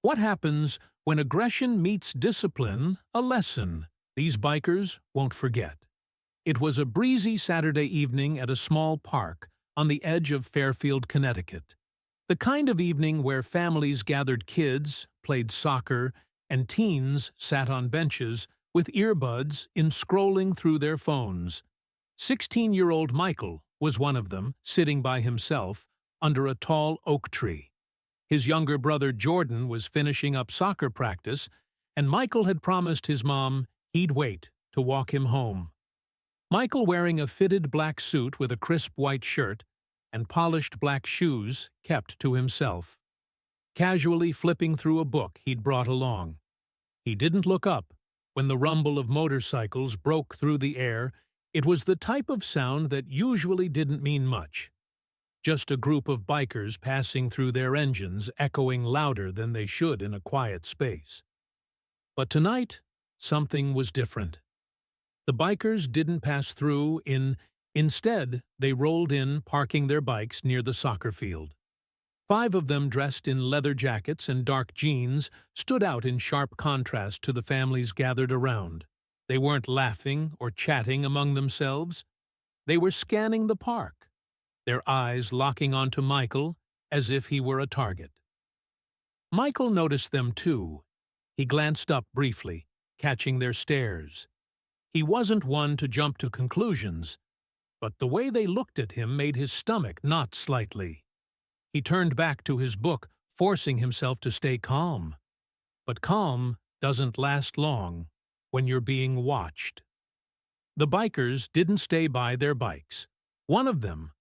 What happens when aggression meets discipline? A lesson these bikers won't forget. It was a breezy Saturday evening at a small park on the edge of Fairfield, Connecticut. The kind of evening where families gathered, kids played soccer, and teens sat on benches with earbuds in scrolling through their phones. 16-year-old Michael was one of them, sitting by himself under a tall oak tree. His younger brother Jordan was finishing up soccer practice, and Michael had promised his mom he'd wait to walk him home. Michael, wearing a fitted black suit with a crisp white shirt and polished black shoes, kept to himself, casually flipping through a book he'd brought along. He didn't look up when the rumble of motorcycles broke through the air. It was the type of sound that usually didn't mean much. Just a group of bikers passing through their engines, echoing louder than they should in a quiet space. But tonight, something was different. The bikers didn't pass through. Instead, they rolled in, parking their bikes near the soccer field. 5 of them, dressed in leather jackets and dark jeans, stood out in sharp contrast to the families gathered around. They weren't laughing or chatting among themselves. They were scanning the park, their eyes locking onto Michael as if he were a target. Michael noticed them too. He glanced up briefly, catching their stares. He wasn't one to jump to conclusions, but the way they looked at him made his stomach knot slightly. He turned back to his book, forcing himself to stay calm. But calm doesn't last long when you're being watched. The bikers didn't stay by their bikes. One of them,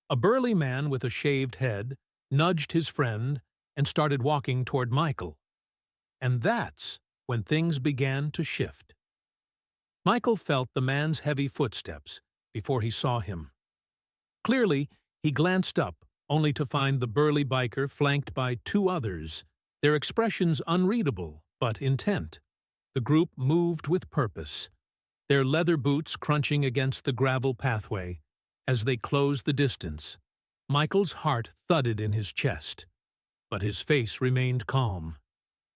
a burly man with a shaved head, nudged his friend and started walking toward Michael. And that's when things began to shift. Michael felt the man's heavy footsteps before he saw him. Clearly, he glanced up, only to find the burly biker flanked by 2 others, their expressions unreadable but intent. The group moved with purpose, their leather boots crunching against the gravel pathway. As they closed the distance, Michael's heart thudded in his chest, but his face remained calm.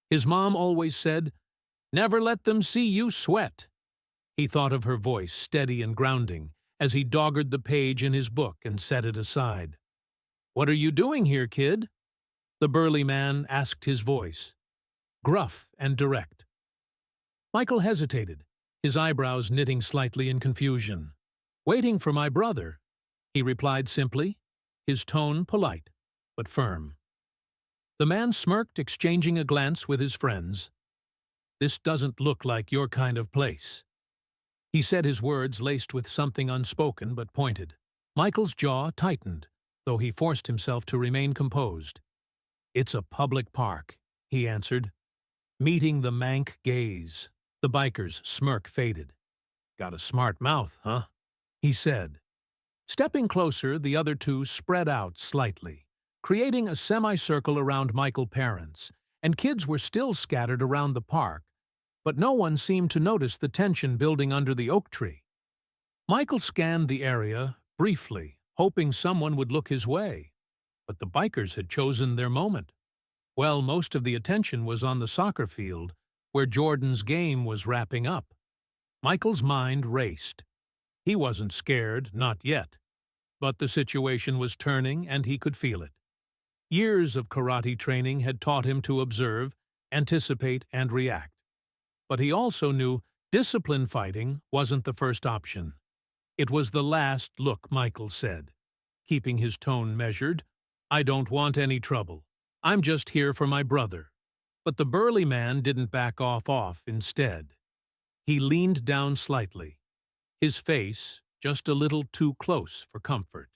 His mom always said, "Never let them see you sweat." He thought of her voice, steady and grounding, as he dogged the page in his book and set it aside. "What are you doing here, kid?" the burly man asked, his voice gruff and direct. Michael hesitated, his eyebrows knitting slightly in confusion. "Waiting for my brother," he replied simply, his tone polite but firm. The man smirked, exchanging a glance with his friends. "This doesn't look like your kind of place." He said, his words laced with something unspoken but pointed. Michael's jaw tightened, though he forced himself to remain composed. "It's a public park," he answered, meeting the mank gaze. The biker's smirk faded. "Got a smart mouth, huh?" he said. Stepping closer, the other 2 spread out slightly, creating a semicircle around Michael's parents, and kids were still scattered around the park, but no one seemed to notice the tension building under the oak tree. Michael scanned the area briefly, hoping someone would look his way, but the bikers had chosen their moment. Well, most of the attention was on the soccer field, where Jordan's game was wrapping up. Michael's mind raced. He wasn't scared, not yet, but the situation was turning and he could feel it. Years of karate training had taught him to observe, anticipate, and react. But he also knew discipline fighting wasn't the first option. It was the last. "Look," Michael said, keeping his tone measured, "I don't want any trouble. I'm just here for my brother." But the burly man didn't back off. Instead, he leaned down slightly, his face just a little too close for comfort.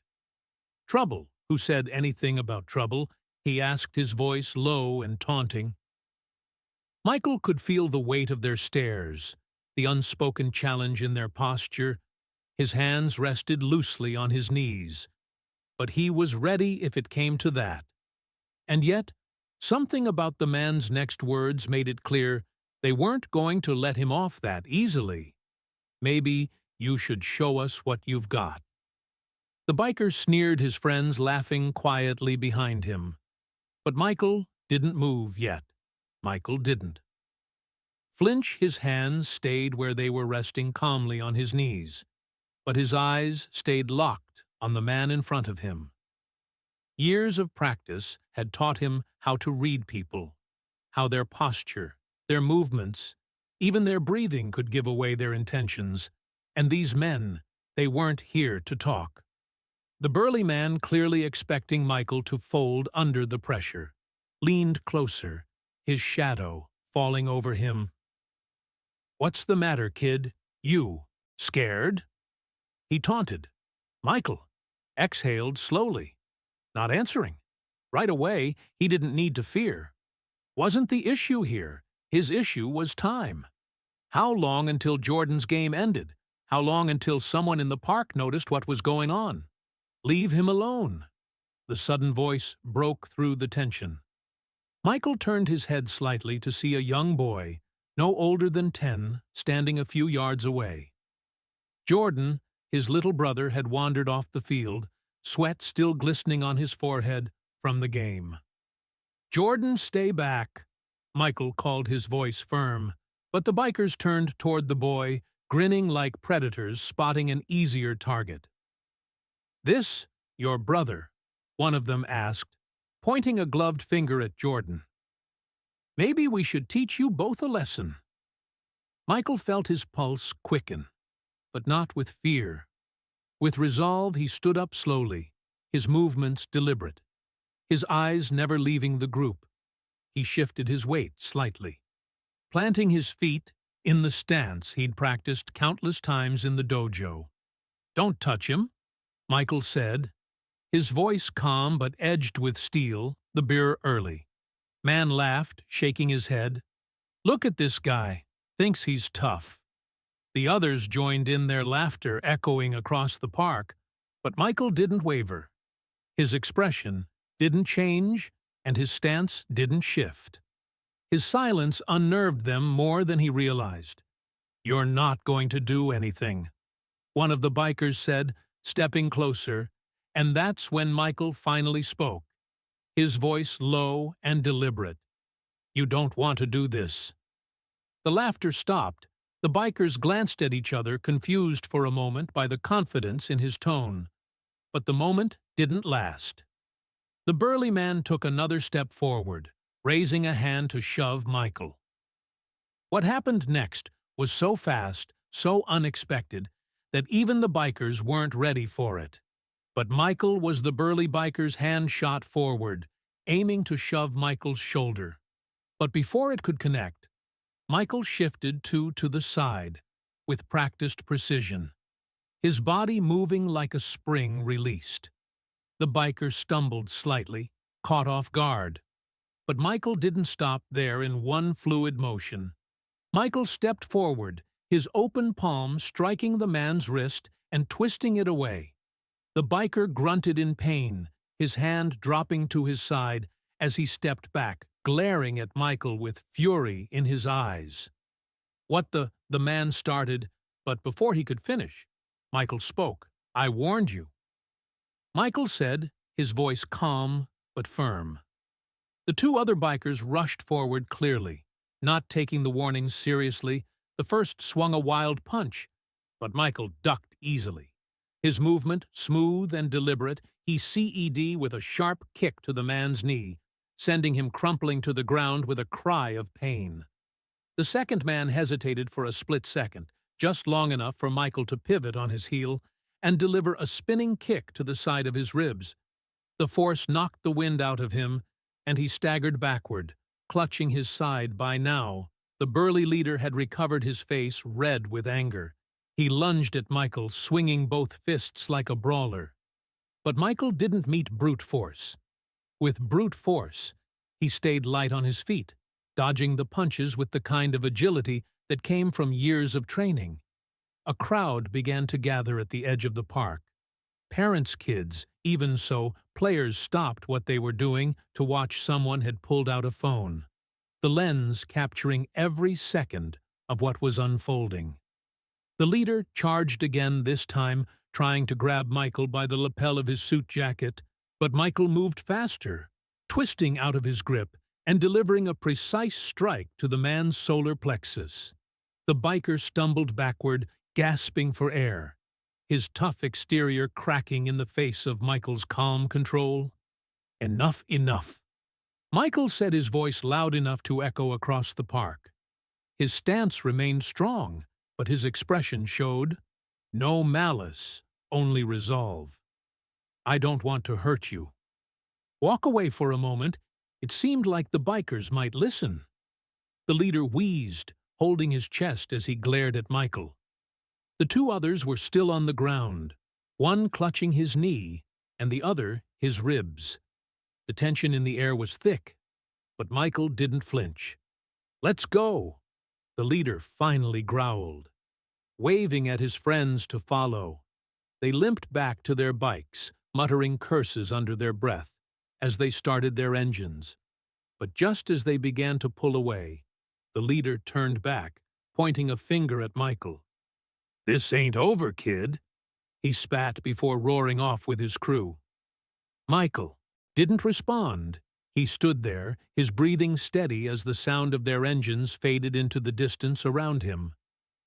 "Trouble? Who said anything about trouble?" he asked, his voice low and taunting. Michael could feel the weight of their stares, the unspoken challenge in their posture. His hands rested loosely on his knees, but he was ready if it came to that. And yet, something about the man's next words made it clear they weren't going to let him off that easily. "Maybe you should show us what you've got." The biker sneered, his friends laughing quietly behind him. But Michael didn't move yet. Michael didn't. Flinch, his hands stayed where they were resting calmly on his knees, but his eyes stayed locked on the man in front of him. Years of practice had taught him how to read people, how their posture, their movements, even their breathing could give away their intentions, and these men, they weren't here to talk. The burly man, clearly expecting Michael to fold under the pressure, leaned closer, his shadow falling over him. "What's the matter, kid? You scared?" He taunted. Michael exhaled slowly, not answering. Right away, he didn't need to fear. Wasn't the issue here. His issue was time. How long until Jordan's game ended? How long until someone in the park noticed what was going on? Leave him alone. The sudden voice broke through the tension. Michael turned his head slightly to see a young boy, no older than 10, standing a few yards away. Jordan, his little brother, had wandered off the field, sweat still glistening on his forehead from the game. "Jordan, stay back," Michael called, his voice firm, but the bikers turned toward the boy, grinning like predators spotting an easier target. "This your brother?" one of them asked, pointing a gloved finger at Jordan. "Maybe we should teach you both a lesson." Michael felt his pulse quicken, but not with fear. With resolve, he stood up slowly, his movements deliberate, his eyes never leaving the group. He shifted his weight slightly, planting his feet in the stance he'd practiced countless times in the dojo. "Don't touch him," Michael said, his voice calm but edged with steel, the beer early. Man laughed, shaking his head. "Look at this guy. Thinks he's tough." The others joined in, their laughter echoing across the park, but Michael didn't waver. His expression didn't change, and his stance didn't shift. His silence unnerved them more than he realized. "You're not going to do anything," one of the bikers said, stepping closer, and that's when Michael finally spoke, his voice low and deliberate. "You don't want to do this." The laughter stopped. The bikers glanced at each other, confused for a moment by the confidence in his tone. But the moment didn't last. The burly man took another step forward, raising a hand to shove Michael. What happened next was so fast, so unexpected, that even the bikers weren't ready for it. But Michael was the burly biker's hand shot forward, aiming to shove Michael's shoulder. But before it could connect, Michael shifted to the side, with practiced precision, his body moving like a spring released. The biker stumbled slightly, caught off guard. But Michael didn't stop there in one fluid motion. Michael stepped forward, his open palm striking the man's wrist and twisting it away. The biker grunted in pain, his hand dropping to his side as he stepped back, glaring at Michael with fury in his eyes. "What the man started, but before he could finish, Michael spoke. "I warned you," Michael said, his voice calm but firm. The two other bikers rushed forward clearly, not taking the warnings seriously. The first swung a wild punch, but Michael ducked easily. His movement, smooth and deliberate, he CED with a sharp kick to the man's knee, sending him crumpling to the ground with a cry of pain. The second man hesitated for a split second, just long enough for Michael to pivot on his heel and deliver a spinning kick to the side of his ribs. The force knocked the wind out of him, and he staggered backward, clutching his side. By now, the burly leader had recovered, his face red with anger. He lunged at Michael, swinging both fists like a brawler. But Michael didn't meet brute force. With brute force, he stayed light on his feet, dodging the punches with the kind of agility that came from years of training. A crowd began to gather at the edge of the park. Parents, kids, even so, players stopped what they were doing to watch. Someone had pulled out a phone, the lens capturing every second of what was unfolding. The leader charged again, this time trying to grab Michael by the lapel of his suit jacket, but Michael moved faster, twisting out of his grip and delivering a precise strike to the man's solar plexus. The biker stumbled backward, gasping for air, his tough exterior cracking in the face of Michael's calm control. "Enough, enough." Michael said, his voice loud enough to echo across the park. His stance remained strong, but his expression showed no malice, only resolve. "I don't want to hurt you." "Walk away for a moment." It seemed like the bikers might listen. The leader wheezed, holding his chest as he glared at Michael. The two others were still on the ground, one clutching his knee and the other his ribs. The tension in the air was thick, but Michael didn't flinch. "Let's go," the leader finally growled. Waving at his friends to follow, they limped back to their bikes, muttering curses under their breath as they started their engines. But just as they began to pull away, the leader turned back, pointing a finger at Michael. "This ain't over, kid," he spat before roaring off with his crew. Michael didn't respond. He stood there, his breathing steady as the sound of their engines faded into the distance around him.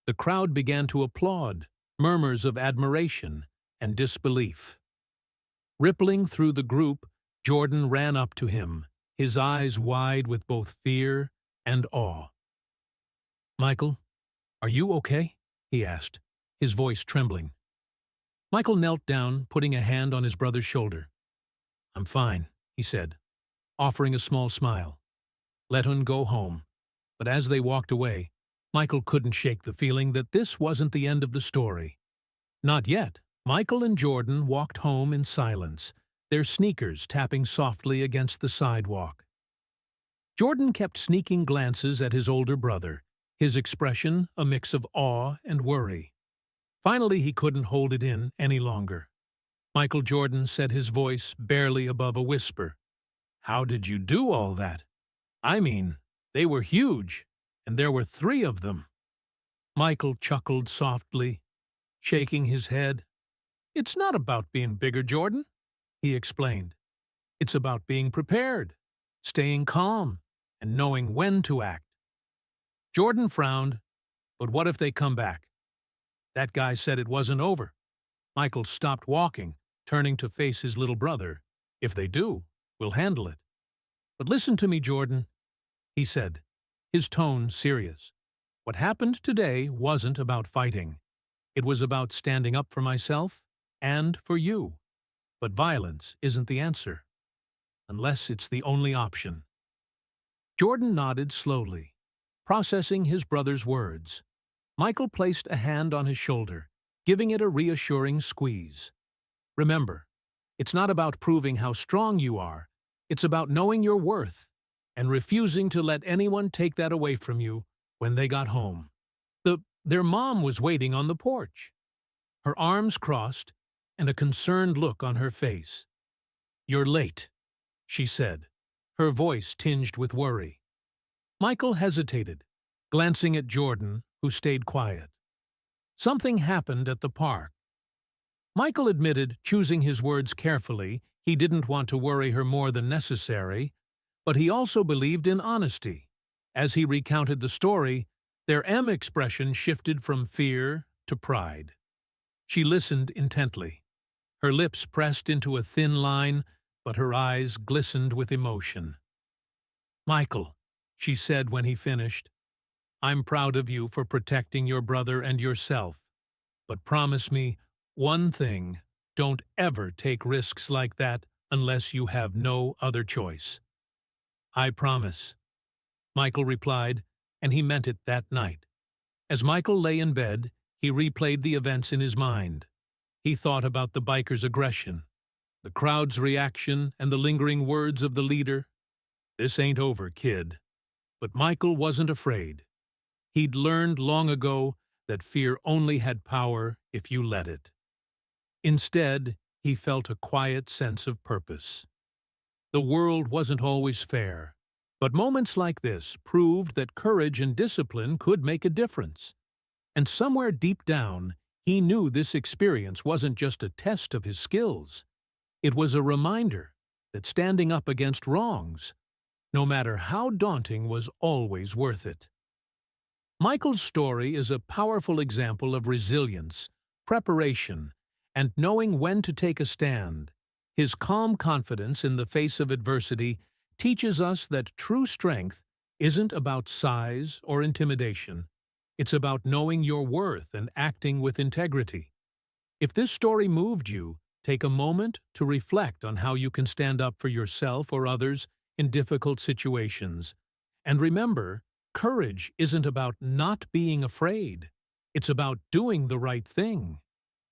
The crowd began to applaud, murmurs of admiration and disbelief. Rippling through the group, Jordan ran up to him, his eyes wide with both fear and awe. "Michael, are you okay?" he asked, his voice trembling. Michael knelt down, putting a hand on his brother's shoulder. "I'm fine," he said, offering a small smile. "Let him go home." But as they walked away, Michael couldn't shake the feeling that this wasn't the end of the story. Not yet. Michael and Jordan walked home in silence, their sneakers tapping softly against the sidewalk. Jordan kept sneaking glances at his older brother, his expression a mix of awe and worry. Finally, he couldn't hold it in any longer. Michael Jordan said, his voice barely above a whisper, "How did you do all that? I mean, they were huge, and there were 3 of them." Michael chuckled softly, shaking his head. "It's not about being bigger, Jordan," he explained. "It's about being prepared, staying calm, and knowing when to act." Jordan frowned. "But what if they come back?" "That guy said it wasn't over." Michael stopped walking, turning to face his little brother. "If they do, we'll handle it." "But listen to me, Jordan," he said, his tone serious. "What happened today wasn't about fighting. It was about standing up for myself and for you. But violence isn't the answer, unless it's the only option." Jordan nodded slowly, processing his brother's words. Michael placed a hand on his shoulder, giving it a reassuring squeeze. "Remember, it's not about proving how strong you are. It's about knowing your worth and refusing to let anyone take that away from you." When they got home, their mom was waiting on the porch, her arms crossed and a concerned look on her face. "You're late," she said, her voice tinged with worry. Michael hesitated, glancing at Jordan, who stayed quiet. Something happened at the park. Michael admitted, choosing his words carefully, he didn't want to worry her more than necessary, but he also believed in honesty. As he recounted the story, their M expression shifted from fear to pride. She listened intently, her lips pressed into a thin line, but her eyes glistened with emotion. "Michael," she said when he finished, "I'm proud of you for protecting your brother and yourself. But promise me one thing, don't ever take risks like that unless you have no other choice." "I promise," Michael replied, and he meant it that night. As Michael lay in bed, he replayed the events in his mind. He thought about the bikers' aggression, the crowd's reaction, and the lingering words of the leader. "This ain't over, kid." But Michael wasn't afraid. He'd learned long ago that fear only had power if you let it. Instead, he felt a quiet sense of purpose. The world wasn't always fair, but moments like this proved that courage and discipline could make a difference. And somewhere deep down, he knew this experience wasn't just a test of his skills. It was a reminder that standing up against wrongs, no matter how daunting, was always worth it. Michael's story is a powerful example of resilience, preparation, and knowing when to take a stand. His calm confidence in the face of adversity teaches us that true strength isn't about size or intimidation. It's about knowing your worth and acting with integrity. If this story moved you, take a moment to reflect on how you can stand up for yourself or others in difficult situations. And remember, courage isn't about not being afraid. It's about doing the right thing.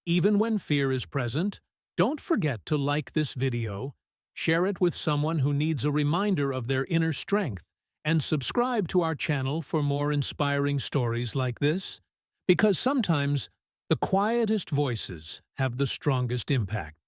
Even when fear is present, don't forget to like this video, share it with someone who needs a reminder of their inner strength, and subscribe to our channel for more inspiring stories like this, because sometimes the quietest voices have the strongest impact.